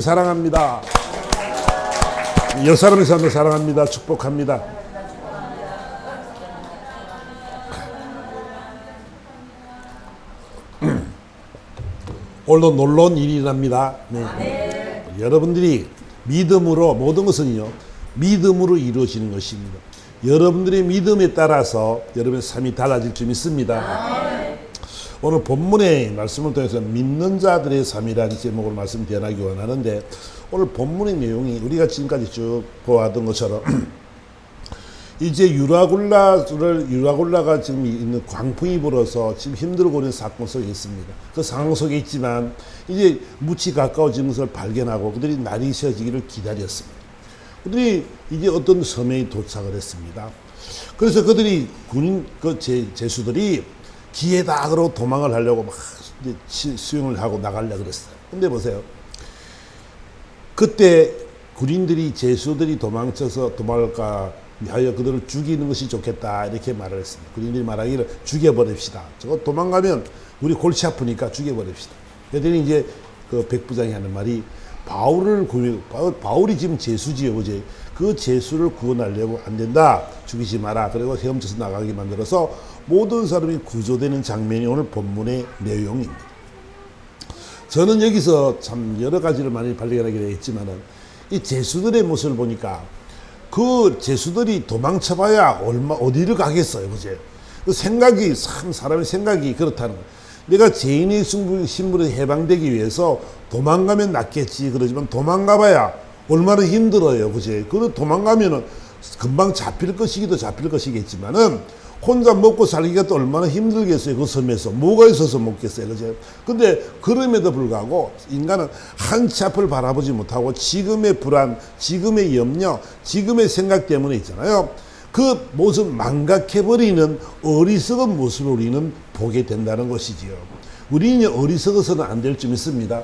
사랑합니다. 여사람의 삶을 사랑합니다. 축복합니다. 오늘도 놀라운 일이 일어납니다. 네. 여러분들이 믿음으로 모든 것은요 믿음으로 이루어지는 것입니다. 여러분들의 믿음에 따라서 여러분의 삶이 달라질 줄 믿습니다. 오늘 본문의 말씀을 통해서 믿는 자들의 삶이라는 제목으로 말씀 전하기 원하는데, 오늘 본문의 내용이 우리가 지금까지 쭉 보아왔던 것처럼 이제 유라굴라가 지금 있는 광풍이 불어서 지금 힘들고 있는 사건 속에 있습니다. 그 상황 속에 있지만 이제 묻히 가까워지는 것을 발견하고 그들이 날이 새어지기를 기다렸습니다. 그들이 이제 어떤 섬에 도착을 했습니다. 그래서 그들이 제수들이 기회다 그러고 도망을 하려고 막 수영을 하고 나가려고 그랬어요. 근데 보세요. 그때 군인들이 제수들이 도망을까 하여 그들을 죽이는 것이 좋겠다 이렇게 말을 했습니다. 군인들이 말하기를 죽여버립시다. 저거 도망가면 우리 골치 아프니까 죽여버립시다. 그랬더니 이제 그 백부장이 하는 말이 바울이 지금 제수지요, 그제? 그 제수를 구원하려고 안 된다. 죽이지 마라. 그리고 헤엄쳐서 나가게 만들어서 모든 사람이 구조되는 장면이 오늘 본문의 내용입니다. 저는 여기서 참 여러 가지를 많이 발견하게 되겠지만은 이 제수들의 모습을 보니까 그 제수들이 도망쳐봐야 어디를 가겠어요, 그제? 그 생각이 참 사람의 생각이 그렇다는 거예요. 내가 죄인의 신분에 해방되기 위해서 도망가면 낫겠지 그러지만 도망가봐야 얼마나 힘들어요, 그제? 그 도망가면은 금방 잡힐 것이겠지만은 혼자 먹고 살기가 또 얼마나 힘들겠어요, 그 섬에서. 뭐가 있어서 먹겠어요, 그제? 근데 그럼에도 불구하고 인간은 한치 앞을 바라보지 못하고 지금의 불안, 지금의 염려, 지금의 생각 때문에 있잖아요. 그 모습 망각해버리는 어리석은 모습을 우리는 보게 된다는 것이지요. 우리는 어리석어서는 안 될 줄 믿습니다.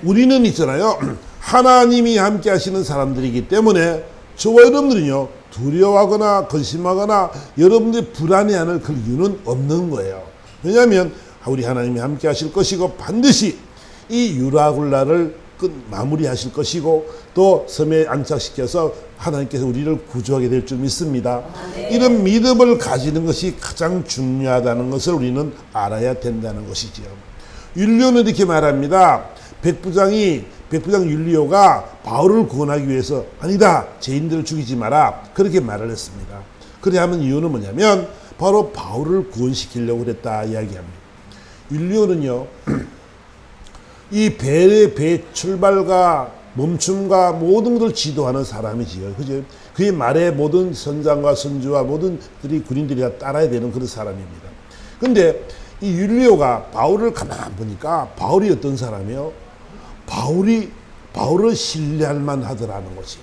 우리는 있잖아요. 하나님이 함께 하시는 사람들이기 때문에 저와 여러분들은요, 두려워하거나 근심하거나 여러분들이 불안해하는 그 이유는 없는 거예요. 왜냐하면 우리 하나님이 함께 하실 것이고 반드시 이 유라굴라를 마무리하실 것이고 또 섬에 안착시켜서 하나님께서 우리를 구조하게 될 줄 믿습니다. 이런 믿음을 가지는 것이 가장 중요하다는 것을 우리는 알아야 된다는 것이지요. 율리오는 이렇게 말합니다. 백부장 율리오가 바울을 구원하기 위해서 아니다, 죄인들을 죽이지 마라, 그렇게 말을 했습니다. 그래 하면 이유는 뭐냐면 바로 바울을 구원시키려고 그랬다 이야기합니다. 율리오는요 이 배 출발과 멈춤과 모든 것을 지도하는 사람이지요. 그죠? 그의 말에 모든 선장과 선주와 모든 군인들이 다 따라야 되는 그런 사람입니다. 근데 이 율리오가 바울을 가만 보니까 바울이 어떤 사람이요? 바울을 신뢰할 만하더라는 것이.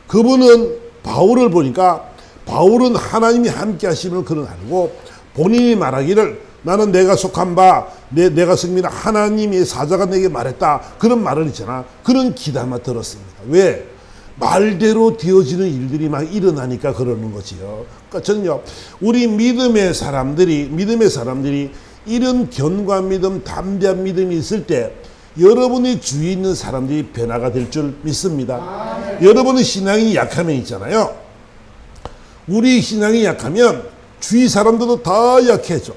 그분은 바울을 보니까 바울은 하나님이 함께 하시는 그런 알고 본인이 말하기를 나는 내가 속한 바 내가 승리한 하나님의 사자가 내게 말했다. 그런 말을 있잖아. 그런 귀담아 들었습니다. 왜? 말대로 되어지는 일들이 막 일어나니까 그러는 거지요. 그러니까 저는요, 우리 믿음의 사람들이 이런 견고한 믿음, 담대한 믿음이 있을 때 여러분의 주위에 있는 사람들이 변화가 될 줄 믿습니다. 여러분의 신앙이 약하면 있잖아요. 우리 신앙이 약하면 주위 사람들도 다 약해져.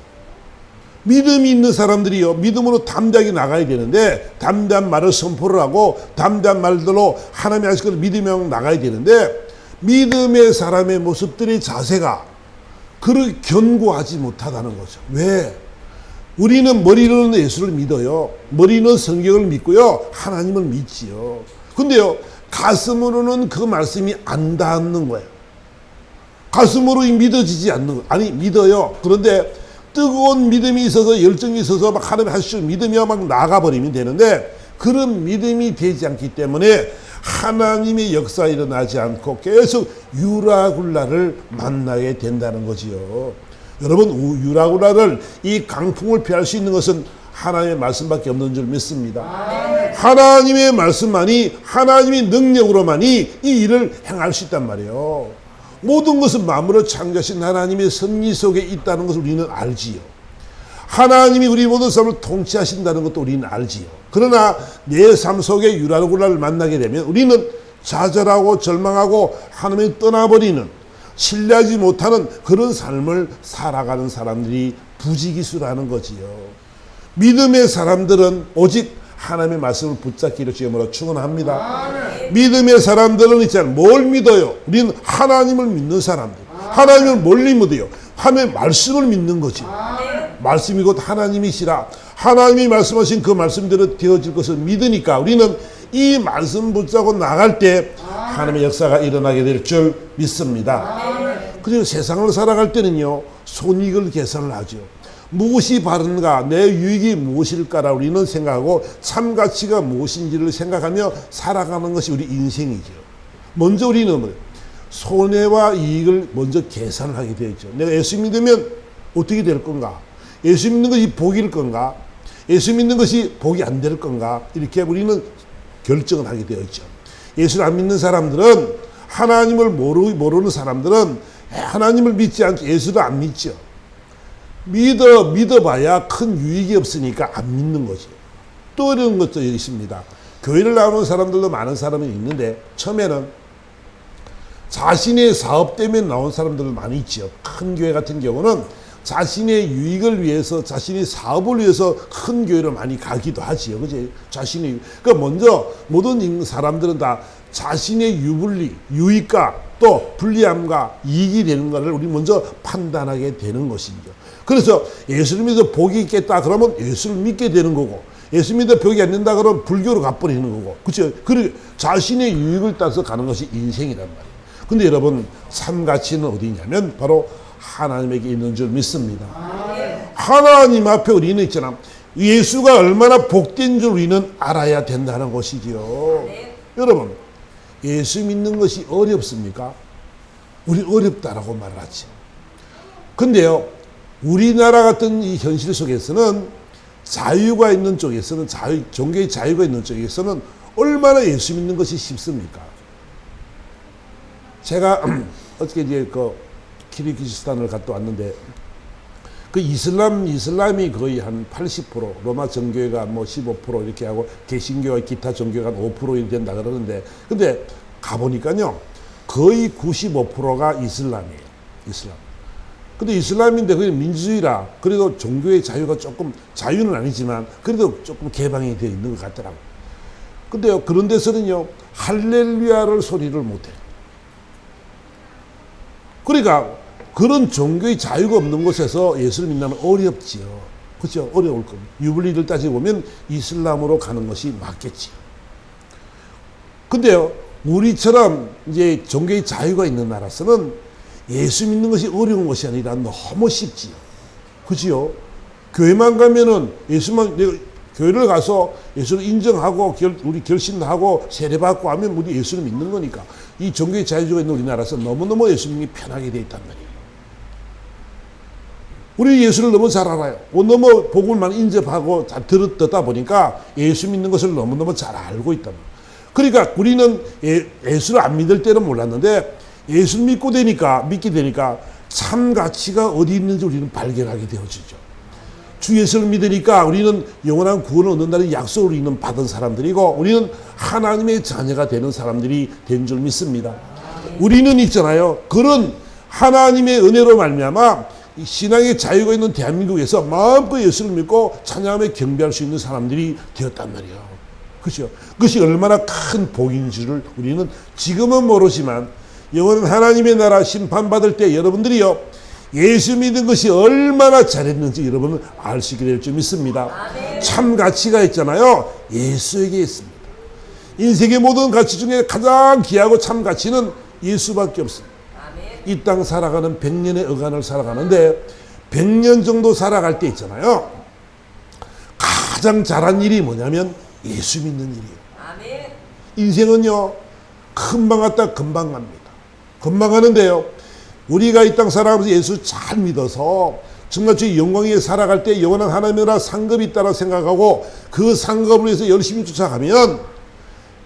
믿음이 있는 사람들이요, 믿음으로 담대하게 나가야 되는데 담대한 말을 선포를 하고 담대한 말들로 하나님의 하실 것을 믿으며 나가야 되는데 믿음의 사람의 모습들의 자세가 그렇게 견고하지 못하다는 거죠. 왜? 우리는 머리로는 예수를 믿어요. 머리는 성경을 믿고요, 하나님을 믿지요. 근데요, 가슴으로는 그 말씀이 안 닿는 거예요. 가슴으로 믿어지지 않는 거예요. 아니, 믿어요. 그런데 뜨거운 믿음이 있어서 열정이 있어서 막 하나님 하시고 믿으며 막 나가버리면 되는데 그런 믿음이 되지 않기 때문에 하나님의 역사 일어나지 않고 계속 유라굴라를 만나게 된다는 거지요. 여러분, 유라굴라를 이 강풍을 피할 수 있는 것은 하나님의 말씀밖에 없는 줄 믿습니다. 하나님의 말씀만이, 하나님의 능력으로만이 이 일을 행할 수 있단 말이에요. 모든 것은 만물을 창조하신 하나님의 섭리 속에 있다는 것을 우리는 알지요. 하나님이 우리 모든 삶을 통치하신다는 것도 우리는 알지요. 그러나 내 삶 속에 유라굴라를 만나게 되면 우리는 좌절하고 절망하고 하나님을 떠나버리는, 신뢰하지 못하는 그런 삶을 살아가는 사람들이 부지기수라는 거지요. 믿음의 사람들은 오직 하나님의 말씀을 붙잡기를 주님으로 축원합니다. 믿음의 사람들은 있잖아요. 뭘 믿어요? 우리는 하나님을 믿는 사람들. 하나님을 멀리 믿어요. 하나님의 말씀을 믿는 거지. 말씀이 곧 하나님이시라. 하나님이 말씀하신 그 말씀대로 되어질 것을 믿으니까 우리는 이 말씀 붙잡고 나갈 때 하나님의 역사가 일어나게 될 줄 믿습니다. 그리고 세상을 살아갈 때는요, 손익을 계산을 하죠. 무엇이 바른가, 내 유익이 무엇일까라 우리는 생각하고 참 가치가 무엇인지를 생각하며 살아가는 것이 우리 인생이죠. 먼저 우리는 손해와 이익을 먼저 계산을 하게 되어 있죠. 내가 예수 믿으면 어떻게 될 건가? 예수 믿는 것이 복일 건가? 예수 믿는 것이 복이 안 될 건가? 이렇게 우리는 결정을 하게 되어 있죠. 예수를 안 믿는 사람들은, 하나님을 모르는 사람들은 하나님을 믿지 않고 예수를 안 믿죠. 믿어봐야 큰 유익이 없으니까 안 믿는 거죠. 또 이런 것도 있습니다. 교회를 나오는 사람들도 많은 사람이 있는데 처음에는 자신의 사업 때문에 나온 사람들 많이 있죠. 큰 교회 같은 경우는 자신의 유익을 위해서, 자신의 사업을 위해서 큰 교회를 많이 가기도 하지요. 그지? 자신의, 그러니까 먼저 모든 사람들은 다 자신의 유익과 또 불리함과 이익이 되는 것을 우리 먼저 판단하게 되는 것이죠. 그래서 예수를 믿어 복이 있겠다 그러면 예수를 믿게 되는 거고, 예수 믿어 복이 안 된다 그러면 불교로 가버리는 거고, 그렇죠? 그리고 자신의 유익을 따서 가는 것이 인생이란 말이에요. 근데 여러분, 참 가치는 어디 있냐면 바로 하나님에게 있는 줄 믿습니다. 하나님 앞에 우리는 있잖아, 예수가 얼마나 복된 줄 우리는 알아야 된다는 것이지요. 여러분, 예수 믿는 것이 어렵습니까? 우리 어렵다라고 말하지. 근데요, 우리나라 같은 이 현실 속에서는, 자유가 있는 쪽에서는, 종교의 자유가 있는 쪽에서는 얼마나 예수 믿는 것이 쉽습니까? 제가 어저께 이제 키르기스탄을 갔다 왔는데, 그 이슬람이 거의 한 80%, 로마 정교회가 뭐 15% 이렇게 하고 개신교와 기타 종교가 한 5% 이렇게 된다 그러는데, 근데 가보니까요, 거의 95%가 이슬람이에요. 이슬람. 근데 이슬람인데 그게 민주주의라, 그래도 종교의 자유가 조금, 자유는 아니지만 그래도 조금 개방이 되어 있는 것 같더라고요. 근데요, 그런 데서는요, 할렐루야를 소리를 못해요. 그러니까 그런 종교의 자유가 없는 곳에서 예수를 믿는 어렵지요. 그렇죠? 어려울 겁니다. 유불리를 따지고 보면 이슬람으로 가는 것이 맞겠지요. 근데요, 우리처럼 이제 종교의 자유가 있는 나라에서는 예수 믿는 것이 어려운 것이 아니라 너무 쉽지요. 그렇지요? 교회만 가면은 내가 교회를 가서 예수를 인정하고 우리 결심도 하고 세례받고 하면 우리 예수를 믿는 거니까, 이 종교의 자유가 있는 우리나라에서 너무너무 예수 믿기 편하게 돼 있단 말이에요. 우리 예수를 너무 잘 알아요. 너무 복음만 인접하고 잘 듣다 보니까 예수 믿는 것을 너무너무 잘 알고 있단 말이에요. 그러니까 우리는 예수를 안 믿을 때는 몰랐는데, 예수를 믿게 되니까 참 가치가 어디 있는지 우리는 발견하게 되어지죠. 주 예수를 믿으니까 우리는 영원한 구원을 얻는다는 약속을 우리는 받은 사람들이고, 우리는 하나님의 자녀가 되는 사람들이 된 줄 믿습니다. 우리는 있잖아요, 그런 하나님의 은혜로 말미암아 신앙의 자유가 있는 대한민국에서 마음껏 예수를 믿고 찬양하며 경배할 수 있는 사람들이 되었단 말이에요. 그렇죠? 그것이 얼마나 큰 복인지를 우리는 지금은 모르지만, 영원한 하나님의 나라 심판받을 때 여러분들이요, 예수 믿은 것이 얼마나 잘했는지 여러분은 알 수 있게 될 줄 믿습니다. 참 가치가 있잖아요, 예수에게 있습니다. 인생의 모든 가치 중에 가장 귀하고 참 가치는 예수밖에 없습니다. 이 땅 살아가는 100년의 어간을 살아가는데 100년 정도 살아갈 때 있잖아요, 가장 잘한 일이 뭐냐면 예수 믿는 일이에요. 인생은요, 금방 갔다 금방 갑니다. 금방 가는데요, 우리가 이 땅 살아가면서 예수 잘 믿어서 정말 주의 영광 위에 살아갈 때 영원한 하나님의 나라 상급이 있다고 생각하고 그 상급을 위해서 열심히 쫓아가면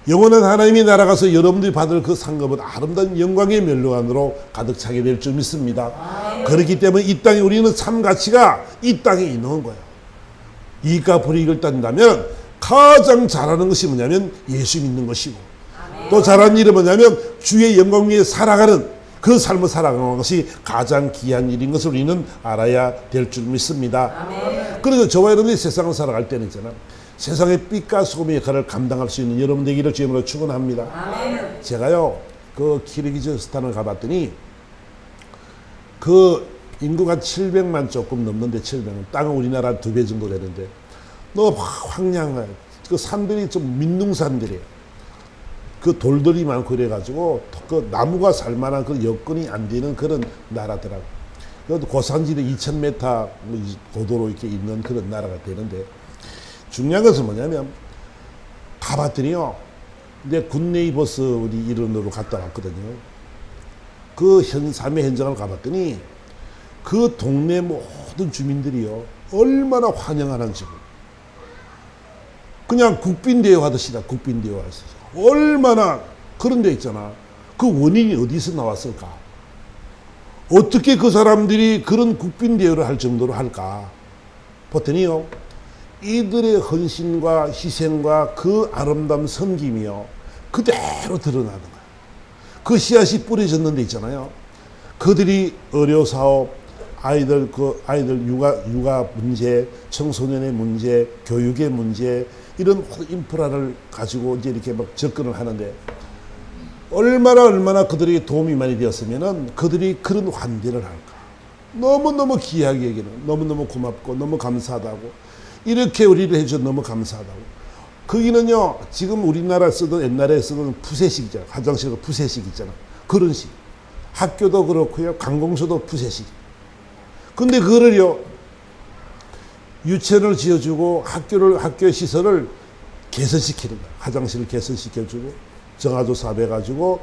영원한 하나님의 나라 가서 여러분들이 받을 그 상급은 아름다운 영광의 멸류관으로 가득 차게 될 줄 믿습니다. 그렇기 때문에 이 땅에 우리는 삶 가치가 이 땅에 있는 거예요. 이익과 불이익을 따진다면 가장 잘하는 것이 뭐냐면 예수 믿는 것이고, 또 잘하는 일은 뭐냐면 주의 영광 위에 살아가는 그 삶을 살아가는 것이 가장 귀한 일인 것을 우리는 알아야 될 줄 믿습니다. 그래서 저와 여러분이 세상을 살아갈 때는 있잖아, 세상의 빛과 소금의 역할을 감당할 수 있는 여러분 되기를 주님으로 축원합니다. 제가요 그 키르기즈스탄을 가봤더니 그 인구가 700만 조금 넘는데, 700만, 땅은 우리나라 2배 정도 되는데 너무 황량한 그 산들이 좀 민둥산들이에요. 그 돌들이 많고 그래가지고 그 나무가 살만한 그 여건이 안 되는 그런 나라더라고. 그것도 고산지대 2000m 고도로 이렇게 있는 그런 나라가 되는데, 중요한 것은 뭐냐면 가봤더니요, 내 굿네이버스 우리 일원으로 갔다 왔거든요. 그 삶의 현장을 가봤더니 그 동네 모든 주민들이요 얼마나 환영하는지, 그냥 국빈대여 하듯이다. 국빈대여 하듯이 얼마나. 그런 데 있잖아, 그 원인이 어디서 나왔을까? 어떻게 그 사람들이 그런 국빈대여를 할 정도로 할까? 보더니요, 이들의 헌신과 희생과 그 아름다운 섬김이요 그대로 드러나는 거야. 그 씨앗이 뿌려졌는 데 있잖아요. 그들이 의료 사업, 아이들 육아 문제, 청소년의 문제, 교육의 문제, 이런 인프라를 가지고 이제 이렇게 막 접근을 하는데, 얼마나 그들에게 도움이 많이 되었으면은 그들이 그런 환대를 할까? 너무너무 귀하게 여기는, 너무너무 고맙고 너무 감사하다고, 이렇게 우리를 해줘 너무 감사하다고. 거기는요 지금 우리나라 쓰던, 옛날에 쓰던 푸세식 있잖아. 화장실도 푸세식 있잖아. 그런 식. 학교도 그렇고요, 관공서도 푸세식. 근데 그거를요 유치원을 지어주고 학교의 시설을 개선시키는 거야. 화장실을 개선시켜주고 정화조 사업해가지고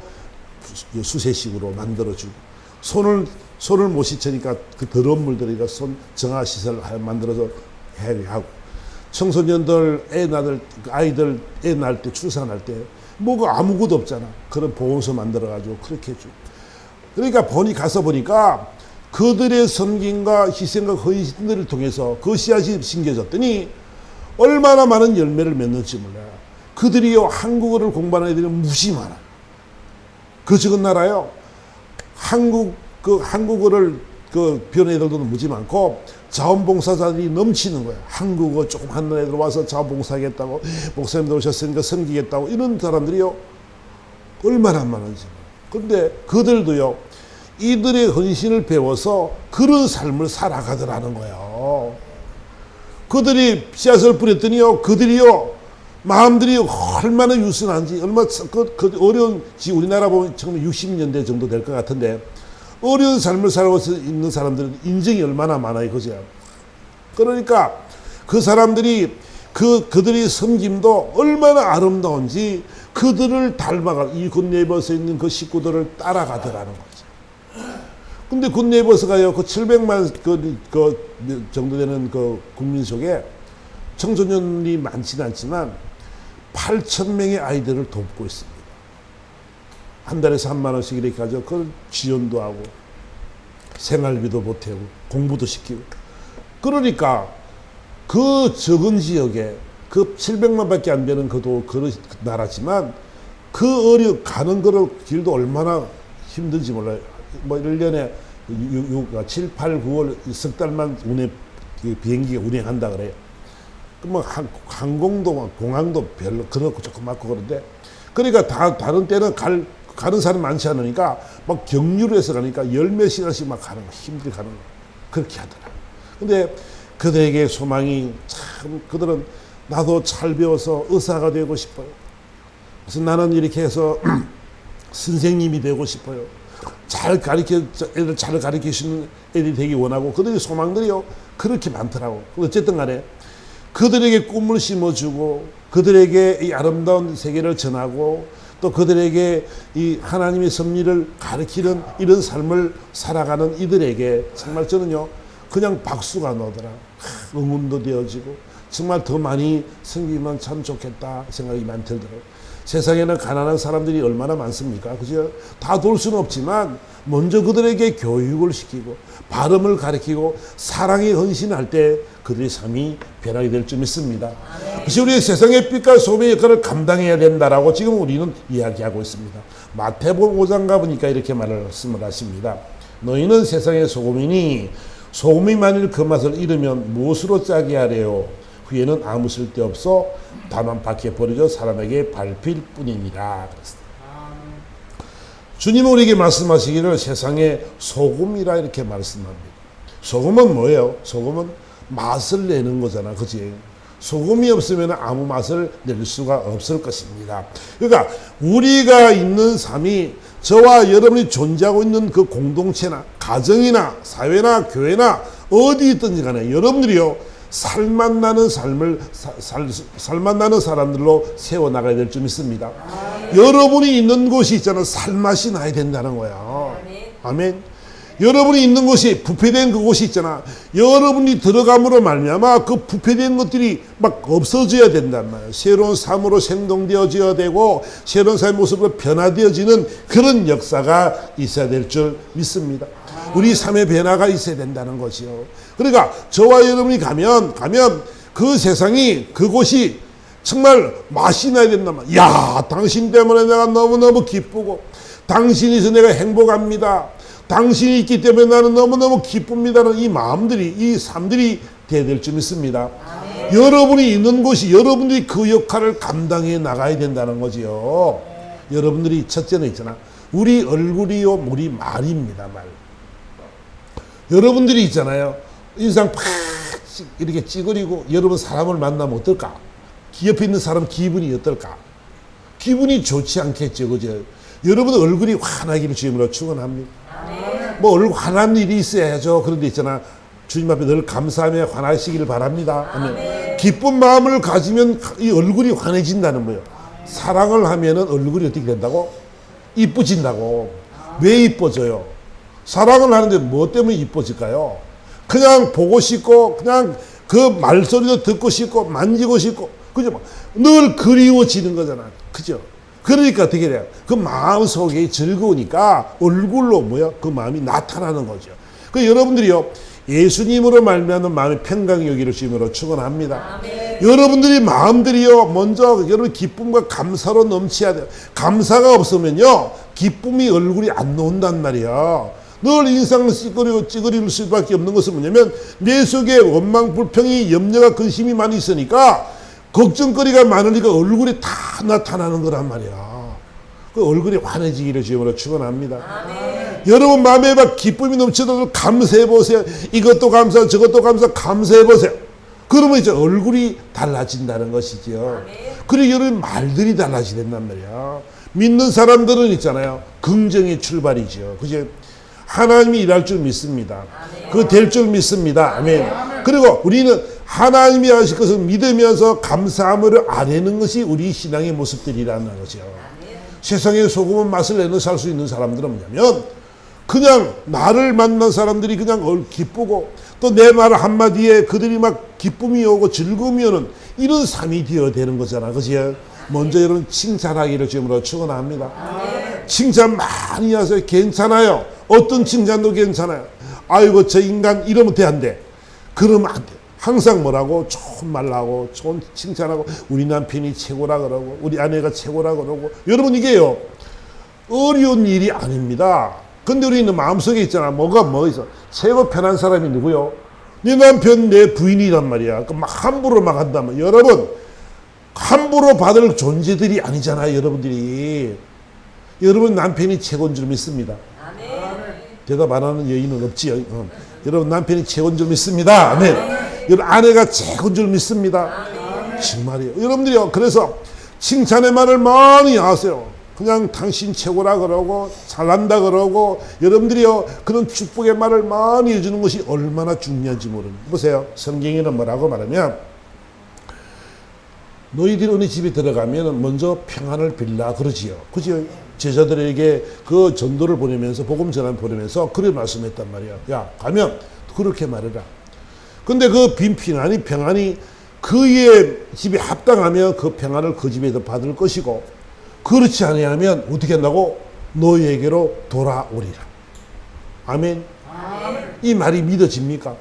수세식으로 만들어주고, 손을 못 씻으니까 그 더러운 물들이니까 손 정화시설 만들어서 하고, 청소년들 아이들 애 낳을 때, 출산할 때 뭐가 아무것도 없잖아. 그런 보건소 만들어가지고 그렇게 해주고. 그러니까 가서 보니까 그들의 섬김과 희생과 헌신들을 통해서 그 씨앗이 심겨졌더니 얼마나 많은 열매를 맺는지 몰라요. 그들이요 한국어를 공부하는 애들이 무지 많아. 그 적은 나라요 한국어를 배우는 애들도 무지 많고 자원봉사자들이 넘치는 거야. 한국어 조금 하는 애들 와서 자원봉사하겠다고, 목사님들 오셨으니까 섬기겠다고, 이런 사람들이요 얼마나 많은지. 그런데 그들도요 이들의 헌신을 배워서 그런 삶을 살아가더라는 거예요. 그들이 씨앗을 뿌렸더니요 그들이요 마음들이 얼마나 유순한지, 얼마나 그 어려운, 우리나라 보면 처음 60년대 정도 될 것 같은데 어려운 삶을 살고 있는 사람들은 인정이 얼마나 많아요, 그죠? 그러니까 그 사람들이 그들의 섬김도 얼마나 아름다운지 그들을 닮아가, 이 굿네이버스에 있는 그 식구들을 따라가더라는 거죠. 근데 굿네이버스가요 그 700만 그 정도 되는 그 국민 속에 청소년이 많지는 않지만 8,000명의 아이들을 돕고 있습니다. 한 달에 3만 원씩 이렇게 가지고 그걸 지원도 하고 생활비도 보태고 공부도 시키고. 그러니까 그 적은 지역에 그 700만밖에 안 되는 그 나라지만 그 가는 거를 길도 얼마나 힘든지 몰라요. 뭐 1년에 7, 8, 9월 석 달만 비행기가 운행한다 그래요. 뭐 항공도 공항도 별로 그렇고 조금 많고 그런데, 그러니까 다른 때는 가는 사람이 많지 않으니까 막 경유로 해서 가니까 열몇 시간씩 막 가는 거, 힘들게 가는 거, 그렇게 하더라. 근데 그들에게 소망이 참, 그들은 나도 잘 배워서 의사가 되고 싶어요. 그래서 나는 이렇게 해서 선생님이 되고 싶어요. 애들 잘 가르치시는 애들이 되기 원하고, 그들의 소망들이요 그렇게 많더라고. 어쨌든 간에 그들에게 꿈을 심어주고 그들에게 이 아름다운 세계를 전하고 또 그들에게 이 하나님의 섭리를 가르치는 이런 삶을 살아가는 이들에게 정말 저는요 그냥 박수가 나오더라. 응원도 되어지고 정말 더 많이 섬기면 참 좋겠다 생각이 많이 들더라고요. 세상에는 가난한 사람들이 얼마나 많습니까? 그죠? 다 돌 수는 없지만 먼저 그들에게 교육을 시키고 발음을 가르치고 사랑에 헌신할 때 그들의 삶이 변하게 될 줄 믿습니다. 그래서 우리 세상의 빛과 소금의 역할을 감당해야 된다라고 지금 우리는 이야기하고 있습니다. 마태복음 5장 가보니까 이렇게 말씀을 하십니다. 너희는 세상의 소금이니 소금이 만일 그 맛을 잃으면 무엇으로 짜게 하래요? 후에는 아무 쓸데없어 다만 밖에 버려져 사람에게 밟힐 뿐이니라. 주님은 우리에게 말씀하시기를 세상의 소금이라 이렇게 말씀합니다. 소금은 뭐예요? 소금은 맛을 내는 거잖아. 그치? 소금이 없으면 아무 맛을 낼 수가 없을 것입니다. 그러니까 우리가 있는 삶이 저와 여러분이 존재하고 있는 그 공동체나 가정이나 사회나 교회나 어디 있든지 간에 여러분들이요 살맛 나는 삶을 살맛 나는 사람들로 세워나가야 될 줄 믿습니다. 여러분이 있는 곳이 있잖아. 살맛이 나야 된다는 거야. 아멘. 여러분이 있는 곳이 부패된 그곳이 있잖아. 여러분이 들어감으로 말미암아 그 부패된 것들이 막 없어져야 된단 말이야. 새로운 삶으로 생동되어져야 되고 새로운 삶의 모습으로 변화되어지는 그런 역사가 있어야 될 줄 믿습니다. 우리 삶의 변화가 있어야 된다는 것이요. 그러니까 저와 여러분이 가면 그 세상이 그곳이 정말 맛이 나야 된단 말이야. 야, 당신 때문에 내가 너무너무 기쁘고 당신이 있어 내가 행복합니다. 당신이 있기 때문에 나는 너무너무 기쁩니다는 이 마음들이, 이 삶들이 돼야 될 줄 믿습니다. 여러분이 있는 곳이 여러분들이 그 역할을 감당해 나가야 된다는 거지요. 여러분들이 첫째는 있잖아. 우리 얼굴이요, 우리 말입니다, 말. 여러분들이 있잖아요. 인상 팍 이렇게 찌그리고 여러분 사람을 만나면 어떨까? 옆에 있는 사람 기분이 어떨까? 기분이 좋지 않겠죠, 그죠? 여러분 얼굴이 환하기를 주님으로 축원합니다. 뭐 얼굴 환한 일이 있어야죠. 그런데 있잖아. 주님 앞에 늘 감사하며 환하시기를 바랍니다. 아멘. 기쁜 마음을 가지면 이 얼굴이 환해진다는 거예요. 사랑을 하면은 얼굴이 어떻게 된다고? 이뻐진다고. 왜 이뻐져요? 사랑을 하는데 뭐 때문에 이뻐질까요? 그냥 보고 싶고 그냥 그 말소리도 듣고 싶고 만지고 싶고 그죠? 늘 그리워지는 거잖아. 그죠? 그러니까 어떻게 돼요? 그 마음 속에 즐거우니까 얼굴로 뭐야? 그 마음이 나타나는 거죠. 그 여러분들이요 예수님으로 말미암는 마음의 평강이 여기를 주님으로 축원합니다. 여러분들이 마음들이요 먼저 여러분 기쁨과 감사로 넘쳐야 돼요. 감사가 없으면요 기쁨이 얼굴이 안 나온단 말이야. 늘 인상을 찌그릴 수밖에 없는 것은 뭐냐면 내 속에 원망, 불평이, 염려가, 근심이 많이 있으니까 걱정거리가 많으니까 얼굴이 다 나타나는 거란 말이야. 그 얼굴이 환해지기를 주님으로 축원합니다. 여러분 마음에 막 기쁨이 넘치도록 감사해 보세요. 이것도 감사, 저것도 감사, 감사해 보세요. 그러면 이제 얼굴이 달라진다는 것이죠. 그리고 여러분 말들이 달라지게 된단 말이야. 믿는 사람들은 있잖아요. 긍정의 출발이죠. 그죠? 하나님이 일할 줄 믿습니다. 그 될 줄 믿습니다. 아멘. 그리고 우리는 하나님이 하실 것을 믿으면서 감사함을 아뢰는 것이 우리 신앙의 모습들이라는 거죠. 세상에 소금은 맛을 내는 살 수 있는 사람들은 뭐냐면 그냥 나를 만난 사람들이 그냥 기쁘고 또 내 말 한마디에 그들이 막 기쁨이 오고 즐거움이 오는 이런 삶이 되어야 되는 거잖아. 그죠? 먼저 여러분 칭찬하기를 주님으로 축원합니다. 칭찬 많이 하세요. 괜찮아요. 어떤 칭찬도 괜찮아요. 아이고 저 인간 이러면 안 돼. 그러면 안 돼. 항상 뭐라고 좋은 말하고 좋은 칭찬하고 우리 남편이 최고라 그러고 우리 아내가 최고라 그러고 여러분 이게요 어려운 일이 아닙니다. 근데 우리는 마음속에 있잖아. 뭐 있어? 최고 편한 사람이 누구요? 네 남편 내 부인이란 말이야. 막 함부로 막 한다면 여러분 함부로 받을 존재들이 아니잖아요. 여러분들이 여러분 남편이 최고인 줄 믿습니다. 대답 안 하는 여인은 없지요. 여러분 남편이 최고인 줄 믿습니다. 아멘. 여러분 아내가 최고인 줄 믿습니다. 정말이에요. 여러분들이요. 그래서 칭찬의 말을 많이 하세요. 그냥 당신 최고라 그러고 잘난다 그러고 여러분들이요. 그런 축복의 말을 많이 해주는 것이 얼마나 중요한지 모릅니다. 보세요. 성경에는 뭐라고 말하면 너희들이 어느 집에 들어가면 먼저 평안을 빌라 그러지요. 그죠? 제자들에게 그 전도를 보내면서 복음 전환 보내면서 그래 말씀했단 말이야. 야 가면 그렇게 말해라. 근데 그 빈 평안이 그의 집에 합당하면 그 평안을 그 집에서 받을 것이고 그렇지 아니하면 어떻게 한다고? 너에게로 돌아오리라. 아멘. 이 말이 믿어집니까?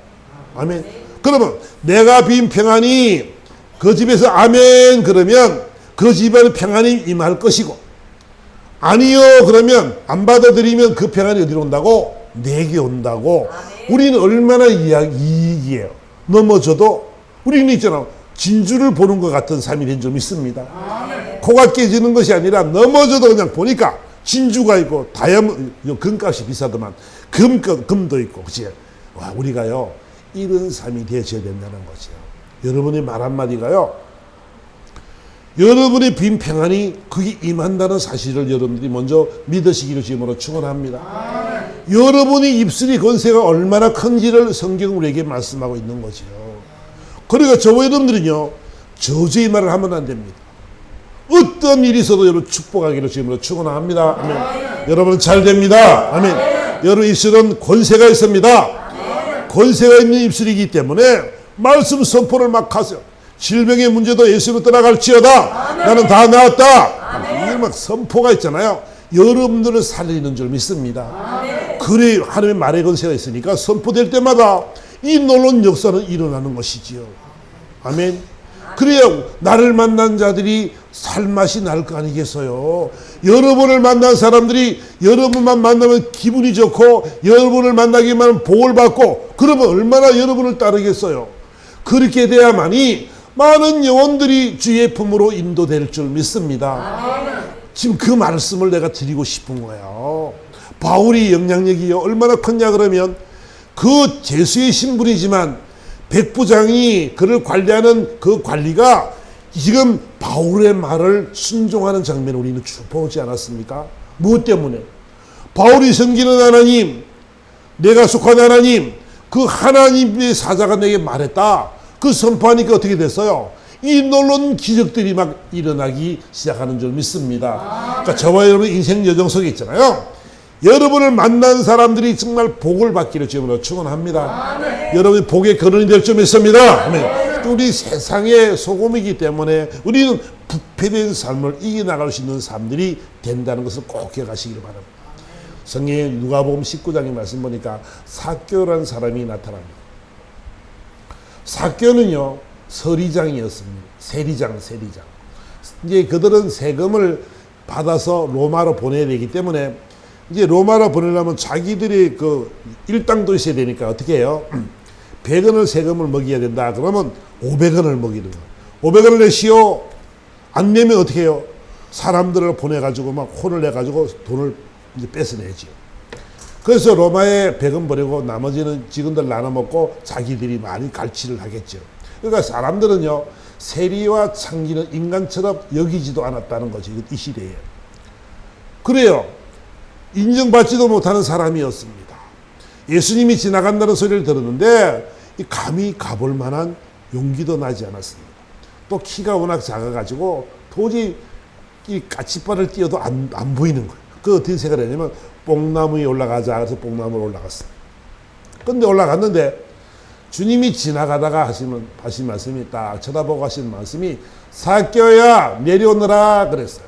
아멘. 그러면 내가 빈 평안이 그 집에서 아멘 그러면 그 집에는 평안이 임할 것이고, 아니요 그러면 안 받아들이면 그 평안이 어디로 온다고? 내게 온다고. 우리는 얼마나 이익이에요. 넘어져도 우리는 있잖아, 진주를 보는 것 같은 삶이 된 줄 믿습니다. 코가 깨지는 것이 아니라 넘어져도 그냥 보니까 진주가 있고 다이아몬드, 금값이 비싸더만 금도 있고, 그치? 와, 우리가요 이런 삶이 되어져야 된다는 거죠. 여러분의 말 한마디가요, 여러분의 빈 평안이 그게 임한다는 사실을 여러분들이 먼저 믿으시기를 주님으로 축원합니다. 여러분의 입술이 권세가 얼마나 큰지를 성경은 우리에게 말씀하고 있는 거죠. 그러니까 저와 여러분들은요 저주의 말을 하면 안 됩니다. 어떤 일이 있어도 여러분 축복하기를 주님으로 축원합니다. 아멘. 여러분은 잘 됩니다. 아멘. 여러분 입술은 권세가 있습니다. 권세가 있는 입술이기 때문에 말씀 선포를 막 하세요. 질병의 문제도 예수로 떠나갈지어다. 나는 다 나았다. 이게 막 선포가 있잖아요. 여러분들을 살리는 줄 믿습니다. 그래 하나님의 말의 권세가 있으니까 선포될 때마다 이 놀라운 역사는 일어나는 것이지요. 아멘. 그래야 나를 만난 자들이 살맛이 날 거 아니겠어요. 여러분을 만난 사람들이 여러분만 만나면 기분이 좋고 여러분을 만나기만 하면 복을 받고, 그러면 얼마나 여러분을 따르겠어요. 그렇게 돼야만이 많은 영혼들이 주의 품으로 인도될 줄 믿습니다. 지금 그 말씀을 내가 드리고 싶은 거예요. 바울이 영향력이 얼마나 컸냐 그러면 그 제수의 신분이지만 백부장이 그를 관리하는 그 관리가 지금 바울의 말을 순종하는 장면을 우리는 쭉 보지 않았습니까? 무엇 때문에? 바울이 섬기는 하나님, 내가 속한 하나님, 그 하나님의 사자가 내게 말했다. 그 선포하니까 어떻게 됐어요? 이 놀라운 기적들이 막 일어나기 시작하는 줄 믿습니다. 그러니까 저와 여러분 인생 여정 속에 있잖아요. 여러분을 만난 사람들이 정말 복을 받기를 주님으로 축원합니다. 여러분이 복의 근원이 될 줄 믿습니다. 아멘. 우리 세상의 소금이기 때문에 우리는 부패된 삶을 이겨나갈 수 있는 사람들이 된다는 것을 꼭 기억하시기를 바랍니다. 성경에 누가복음 19장의 말씀 보니까 삭개오라는 사람이 나타납니다. 삭개오는요 서리장이었습니다. 세리장. 이제 그들은 세금을 받아서 로마로 보내야 되기 때문에 이제 로마로 보내려면 자기들이 그 일당도 있어야 되니까 어떻게 해요? 100원을 세금을 먹여야 된다. 그러면 500원을 먹이는 거예요. 500원을 내시오. 안 내면 어떻게 해요? 사람들을 보내가지고 막 혼을 내가지고 돈을 이제 뺏어내지. 그래서 로마에 100원 버리고 나머지는 직원들 나눠 먹고 자기들이 많이 갈취를 하겠죠. 그러니까 사람들은요 세리와 창기는 인간처럼 여기지도 않았다는 거죠. 이 시대에. 그래요. 인정받지도 못하는 사람이었습니다. 예수님이 지나간다는 소리를 들었는데 감히 가볼 만한 용기도 나지 않았습니다. 또 키가 워낙 작아가지고 도저히 이 까치발을 뛰어도 안 보이는 거예요. 그 어떻게 생각을 했냐면 뽕나무에 올라가자. 그래서 뽕나무에 올라갔어요. 근데 올라갔는데 주님이 지나가다가 하신 말씀이 딱 쳐다보고 하신 말씀이 삭개오야 내려오너라 그랬어요.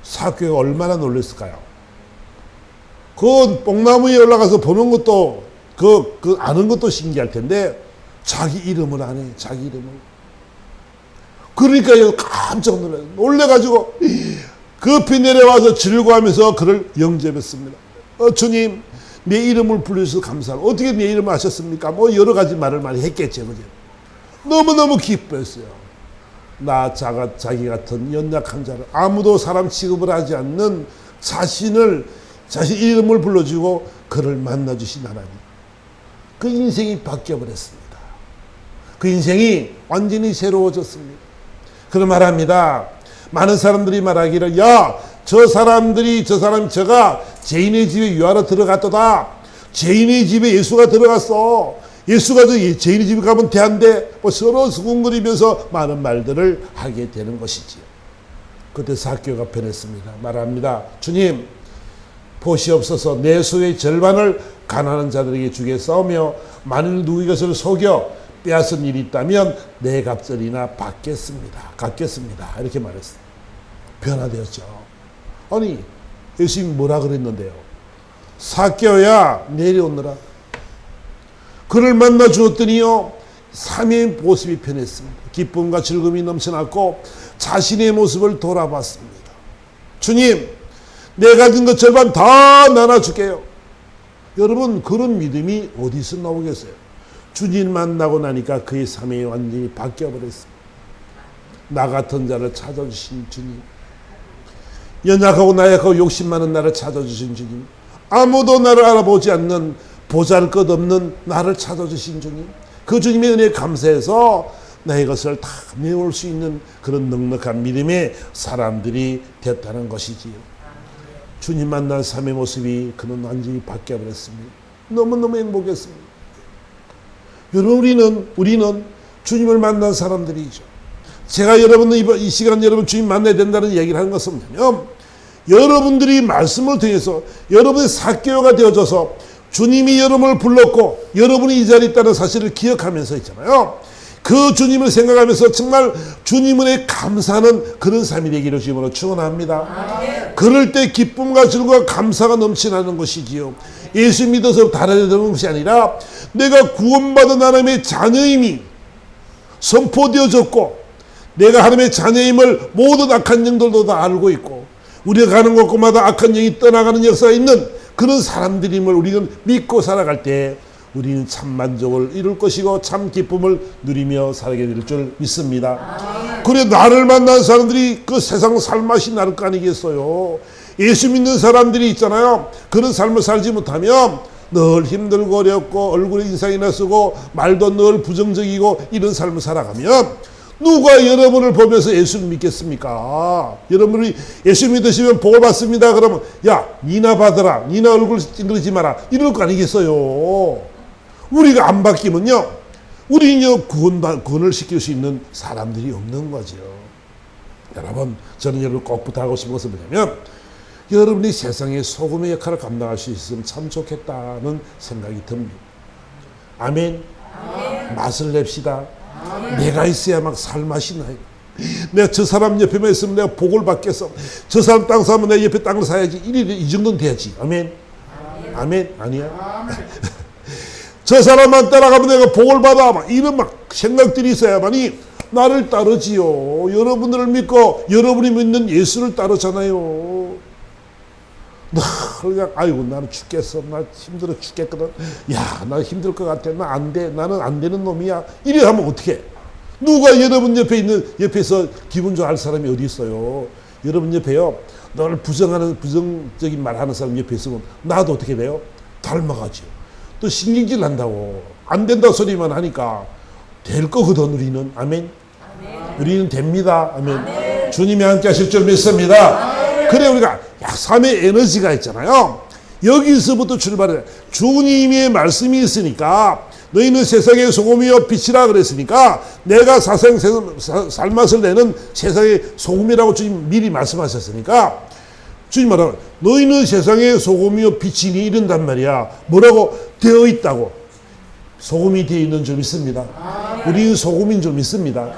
삭개오가 얼마나 놀랐을까요? 그 뽕나무에 올라가서 보는 것도 그 아는 것도 신기할 텐데 자기 이름을 안 해. 자기 이름을. 그러니까 깜짝 놀라요. 놀래가지고 급히 내려와서 즐거워하면서 그를 영접했습니다. 주님 내 이름을 불러주셔서 감사합니다. 어떻게 내 이름을 아셨습니까? 뭐 여러 가지 말을 많이 했겠죠. 그죠? 너무너무 기뻐했어요. 자기 같은 연약한 자를 아무도 사람 취급을 하지 않는 자신 이름을 불러주고 그를 만나주신 하나님. 그 인생이 바뀌어버렸습니다. 그 인생이 완전히 새로워졌습니다. 그런 말합니다. 많은 사람들이 말하기를 저 사람이 죄인의 집에 유하러 들어갔도다. 죄인의 집에 예수가 들어갔어. 예수가 죄인의 집에 가면 대한데 뭐 서로 수군거리면서 많은 말들을 하게 되는 것이지요. 그때 삭개오가 변했습니다. 말합니다. 주님 보시옵소서 내 소유의 절반을 가난한 자들에게 주겠사오며 만일 누구 이것을 속여 빼앗은 일이 있다면 내 값절이나 갖겠습니다. 이렇게 말했어요. 변화되었죠. 아니 예수님이 뭐라 그랬는데요? 삭개오야 내려오너라. 그를 만나 주었더니요 사매의 모습이 변했습니다. 기쁨과 즐거움이 넘쳐났고 자신의 모습을 돌아봤습니다. 주님, 내 가진 것 절반 다 나눠줄게요. 여러분, 그런 믿음이 어디서 나오겠어요? 주님 만나고 나니까 그의 삶이 완전히 바뀌어버렸습니다. 나 같은 자를 찾아주신 주님, 연약하고 나약하고 욕심 많은 나를 찾아주신 주님, 아무도 나를 알아보지 않는 보잘것없는 나를 찾아주신 주님, 그 주님의 은혜에 감사해서 나의 것을 다 메울 수 있는 그런 넉넉한 믿음의 사람들이 됐다는 것이지요. 주님 만난 삶의 모습이 그는 완전히 바뀌어버렸습니다. 너무너무 행복했습니다. 여러분, 우리는 주님을 만난 사람들이죠. 제가 여러분 이 시간 여러분 주님 만나야 된다는 얘기를 하는 것은 뭐냐면, 여러분들이 말씀을 통해서 여러분의 삭개오가 되어져서 주님이 여러분을 불렀고 여러분이 이 자리에 있다는 사실을 기억하면서 있잖아요. 그 주님을 생각하면서 정말 주님을 감사하는 그런 삶이 되기를 주님으로 축원합니다. 그럴 때 기쁨과 즐거움과 감사가 넘치나는 것이지요. 예수 믿어서 달아야 되는 것이 아니라 내가 구원받은 하나님의 자녀임이 선포되어졌고 내가 하나님의 자녀임을 모든 악한 영들도 다 알고 있고 우리가 가는 곳마다 악한 영이 떠나가는 역사가 있는 그런 사람들임을 우리는 믿고 살아갈 때 우리는 참 만족을 이룰 것이고 참 기쁨을 누리며 살게 될 줄 믿습니다. 그래 나를 만난 사람들이 그 세상 살맛이 나를 거 아니겠어요. 예수 믿는 사람들이 있잖아요. 그런 삶을 살지 못하면 늘 힘들고 어렵고 얼굴에 인상이 나쓰고 말도 늘 부정적이고 이런 삶을 살아가면 누가 여러분을 보면서 예수를 믿겠습니까? 여러분이 예수 믿으시면 복을 받습니다. 그러면 야 니나 받아라, 니나 얼굴 찡그리지 마라 이럴 거 아니겠어요. 우리가 안 바뀌면요 우리는 구원을 시킬 수 있는 사람들이 없는 거죠. 여러분, 저는 여러분 꼭 부탁하고 싶은 것은 뭐냐면 여러분이 세상의 소금의 역할을 감당할 수 있으면 참 좋겠다는 생각이 듭니다. 아멘. 맛을 냅시다. 내가 있어야 막 살맛이 나요. 내가 저 사람 옆에만 있으면 내가 복을 받겠어. 저 사람 땅 사면 내 옆에 땅을 사야지. 이 정도는 돼야지. 아멘. 아멘. 아니야? 저 사람만 따라가면 내가 복을 받아. 막 이런 막 생각들이 있어야만이 나를 따르지요. 여러분들을 믿고 여러분이 믿는 예수를 따르잖아요. 그냥 아이고 나는 죽겠어. 나 힘들어 죽겠거든. 야, 나 힘들 것 같아. 나 안 돼. 나는 안 되는 놈이야. 이래 하면 어떡해? 누가 여러분 옆에서 기분 좋아할 사람이 어디 있어요? 여러분 옆에요. 너를 부정적인 말 하는 사람 옆에 있으면 나도 어떻게 돼요? 닮아가지요. 또 신경질 난다고. 안 된다 소리만 하니까 될 거거든 우리는. 아멘. 우리는 됩니다. 아멘. 주님이 함께 하실 줄 믿습니다. 그래 우리가 삶의 에너지가 있잖아요. 여기서부터 출발해. 주님의 말씀이 있으니까 너희는 세상의 소금이요 빛이라 그랬으니까 내가 살맛을 내는 세상의 소금이라고 주님 미리 말씀하셨으니까 주님 말하면 너희는 세상의 소금이요 빛이니 이런단 말이야. 뭐라고 되어 있다고. 소금이 되어 있는 줄 믿습니다. 우리는 소금인 줄 믿습니다.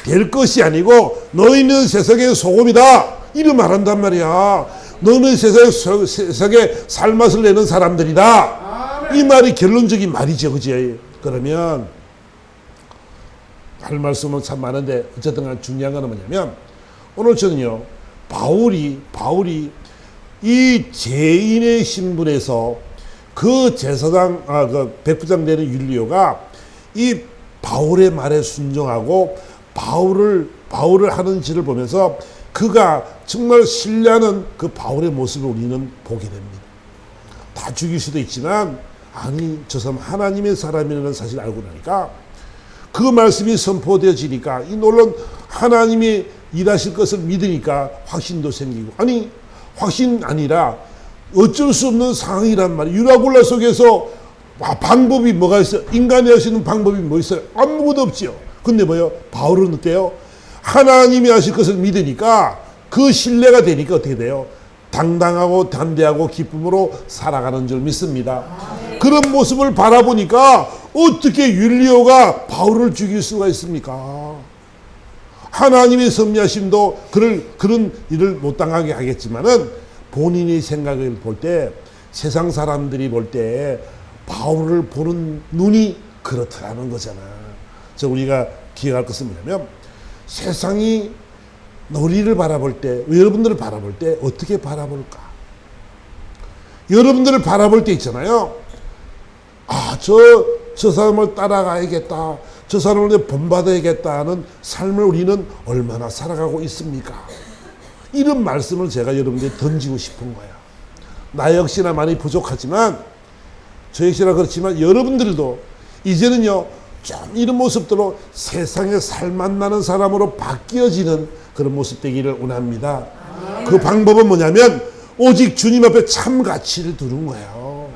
될 것이 아니고 너희는 세상의 소금이다 이런 말한단 말이야. 너는 세상에 살맛을 내는 사람들이다. 이 말이 결론적인 말이죠. 그지? 그러면 할 말씀은 참 많은데 어쨌든 중요한 건 뭐냐면 오늘 저는요 바울이 이 죄인의 신분에서 그 제사장 그 백부장 되는 율리오가 이 바울의 말에 순종하고 바울을 하는 짓을 보면서 그가 정말 신뢰하는 그 바울의 모습을 우리는 보게 됩니다. 다 죽일 수도 있지만 아니 저 사람 하나님의 사람이라는 사실을 알고 나니까 그 말씀이 선포되어지니까 이 놀라운 하나님이 일하실 것을 믿으니까 확신도 생기고 아니 확신 아니라 어쩔 수 없는 상황이란 말이에요. 유라굴라 속에서 방법이 뭐가 있어요? 인간이 할 수 있는 방법이 뭐 있어요? 아무것도 없지요. 근데 뭐요? 바울은 어때요? 하나님이 하실 것을 믿으니까 그 신뢰가 되니까 어떻게 돼요? 당당하고 담대하고 기쁨으로 살아가는 줄 믿습니다. 그런 모습을 바라보니까 어떻게 율리오가 바울을 죽일 수가 있습니까? 하나님의 섭리하심도 그런 일을 못 당하게 하겠지만은 본인의 생각을 볼 때 세상 사람들이 볼 때 바울을 보는 눈이 그렇더라는 거잖아. 저 우리가 기억할 것은 뭐냐면 세상이 우리를 바라볼 때, 여러분들을 바라볼 때 어떻게 바라볼까? 여러분들을 바라볼 때 있잖아요. 아, 저 사람을 따라가야겠다. 저 사람을 본받아야겠다 하는 삶을 우리는 얼마나 살아가고 있습니까? 이런 말씀을 제가 여러분들에 던지고 싶은 거예요. 나 역시나 많이 부족하지만, 저 역시나 그렇지만 여러분들도 이제는요, 좀 이런 모습들로 세상에 살맛나는 사람으로 바뀌어지는 그런 모습 되기를 원합니다. 그 방법은 뭐냐면 오직 주님 앞에 참 가치를 두는 거예요.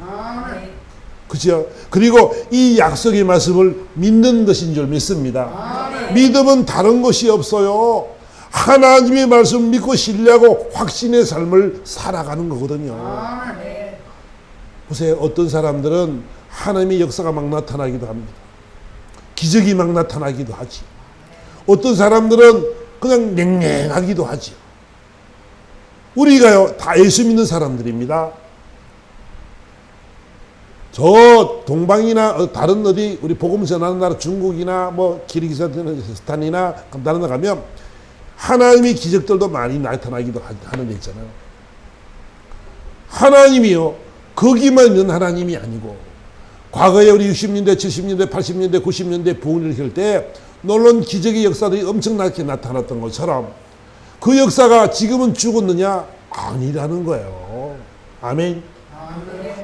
그죠? 그리고 이 약속의 말씀을 믿는 것인 줄 믿습니다. 믿음은 다른 것이 없어요. 하나님의 말씀 믿고 신뢰하고 확신의 삶을 살아가는 거거든요. 보세요. 어떤 사람들은 하나님의 역사가 막 나타나기도 합니다. 기적이 막 나타나기도 하지. 어떤 사람들은 그냥 냉랭하기도 하지. 우리가요, 다 예수 믿는 사람들입니다. 저 동방이나 다른 어디 우리 복음 전하는 나라 중국이나 뭐 키르기스탄이나 다른 데 가면 하나님의 기적들도 많이 나타나기도 하는 데 있잖아요. 하나님이요, 거기만 있는 하나님이 아니고 과거에 우리 60년대, 70년대, 80년대, 90년대 부흥을 일으킬 때 놀라운 기적의 역사들이 엄청나게 나타났던 것처럼 그 역사가 지금은 죽었느냐? 아니라는 거예요. 아멘.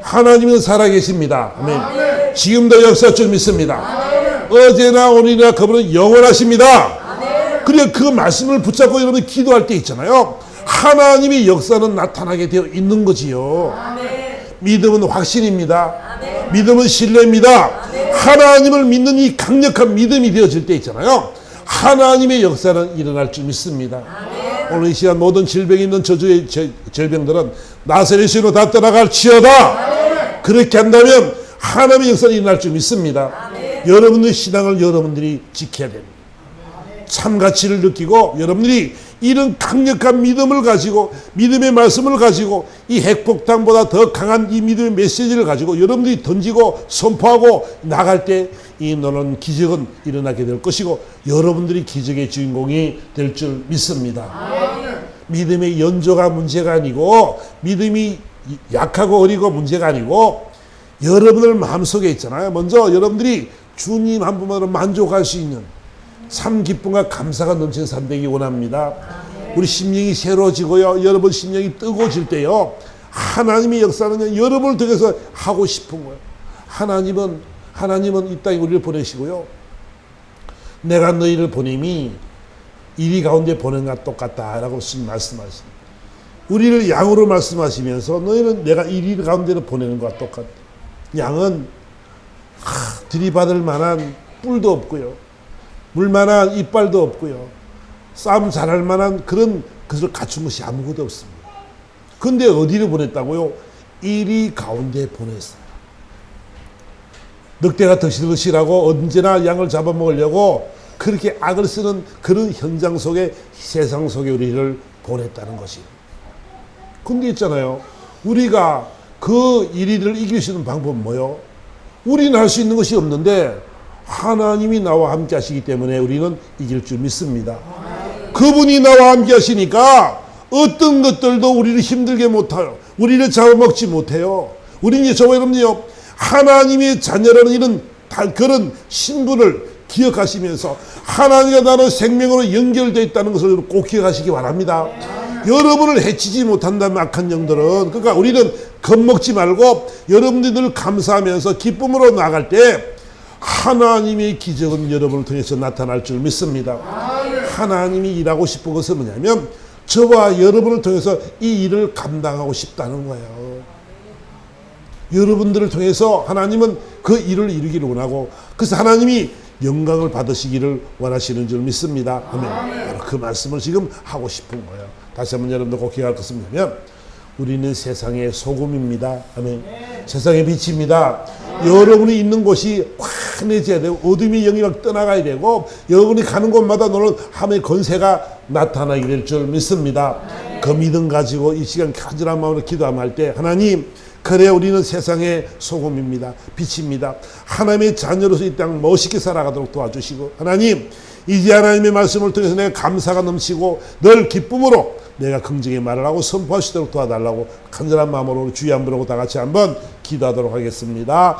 하나님은 살아계십니다. 아멘. 지금도 역사할 줄 믿습니다. 어제나 오늘이나 그분은 영원하십니다. 그래, 그 말씀을 붙잡고 여러분이 기도할 때 있잖아요. 하나님의 역사는 나타나게 되어 있는 거지요. 믿음은 확신입니다. 믿음은 신뢰입니다. 하나님을 믿는 이 강력한 믿음이 되어질 때 있잖아요. 하나님의 역사는 일어날 줄 믿습니다. 오늘 이 시간 모든 질병이 있는 저주의 질병들은 나사렛 이름으로 다 떠나갈지어다. 그렇게 한다면 하나님의 역사는 일어날 줄 믿습니다. 여러분의 신앙을 여러분들이 지켜야 됩니다. 참 가치를 느끼고 여러분들이 이런 강력한 믿음을 가지고 믿음의 말씀을 가지고 이 핵폭탄보다 더 강한 이 믿음의 메시지를 가지고 여러분들이 던지고 선포하고 나갈 때 이 놀라운 기적은 일어나게 될 것이고 여러분들이 기적의 주인공이 될 줄 믿습니다. 믿음의 연조가 문제가 아니고 믿음이 약하고 어리고 문제가 아니고 여러분들 마음속에 있잖아요. 먼저 여러분들이 주님 한 분만으로 만족할 수 있는 참 기쁨과 감사가 넘치는 삶 되기 원합니다. 우리 심령이 새로워지고요. 여러분 심령이 뜨거워질 때요. 하나님의 역사는 여러분을 통해서 하고 싶은 거예요. 하나님은 이 땅에 우리를 보내시고요. 내가 너희를 보냄이 이리 가운데 보낸과 똑같다라고 말씀하십니다. 우리를 양으로 말씀하시면서 너희는 내가 이리 가운데로 보내는 것과 똑같다. 양은 들이받을 만한 뿔도 없고요. 물만한 이빨도 없고요. 싸움 잘할 만한 그런 것을 갖춘 것이 아무것도 없습니다. 그런데 어디를 보냈다고요? 이리 가운데 보냈어요. 늑대가 덕시덕시라고 언제나 양을 잡아먹으려고 그렇게 악을 쓰는 그런 현장 속에 세상 속에 우리를 보냈다는 것이에요. 근데 있잖아요. 우리가 그 이리를 이길 수 있는 방법은 뭐요? 우리는 할 수 있는 것이 없는데 하나님이 나와 함께 하시기 때문에 우리는 이길 줄 믿습니다. 그분이 나와 함께 하시니까 어떤 것들도 우리를 힘들게 못해요. 우리를 잡아먹지 못해요. 우리는 저와 여러분이요. 하나님의 자녀라는 이런 그런 신분을 기억하시면서 하나님과 나는 생명으로 연결되어 있다는 것을 꼭 기억하시기 바랍니다. 여러분을 해치지 못한다면 악한 영들은, 그러니까 우리는 겁먹지 말고 여러분들이 늘 감사하면서 기쁨으로 나아갈 때 하나님의 기적은 여러분을 통해서 나타날 줄 믿습니다. 하나님이 일하고 싶은 것은 뭐냐면 저와 여러분을 통해서 이 일을 감당하고 싶다는 거예요. 여러분들을 통해서 하나님은 그 일을 이루기를 원하고 그래서 하나님이 영광을 받으시기를 원하시는 줄 믿습니다. 아멘. 그 말씀을 지금 하고 싶은 거예요. 다시 한번 여러분들 꼭 기억할 것은 뭐냐면 우리는 세상의 소금입니다. 아멘. 세상의 빛입니다. 여러분이 있는 곳이 확 환해져야 되고 어둠의 영이 막 떠나가야 되고 여러분이 가는 곳마다 너는 하나님의 권세가 나타나게 될 줄 믿습니다. 그 믿음 가지고 이 시간 간절한 마음으로 기도할 때 하나님 그래 우리는 세상의 소금입니다. 빛입니다. 하나님의 자녀로서 이 땅 멋있게 살아가도록 도와주시고 하나님 이제 하나님의 말씀을 통해서 내가 감사가 넘치고 늘 기쁨으로 내가 긍정의 말을 하고 선포할 수 있도록 도와달라고 간절한 마음으로 주여 한번 부르고 다 같이 한번 기도하도록 하겠습니다.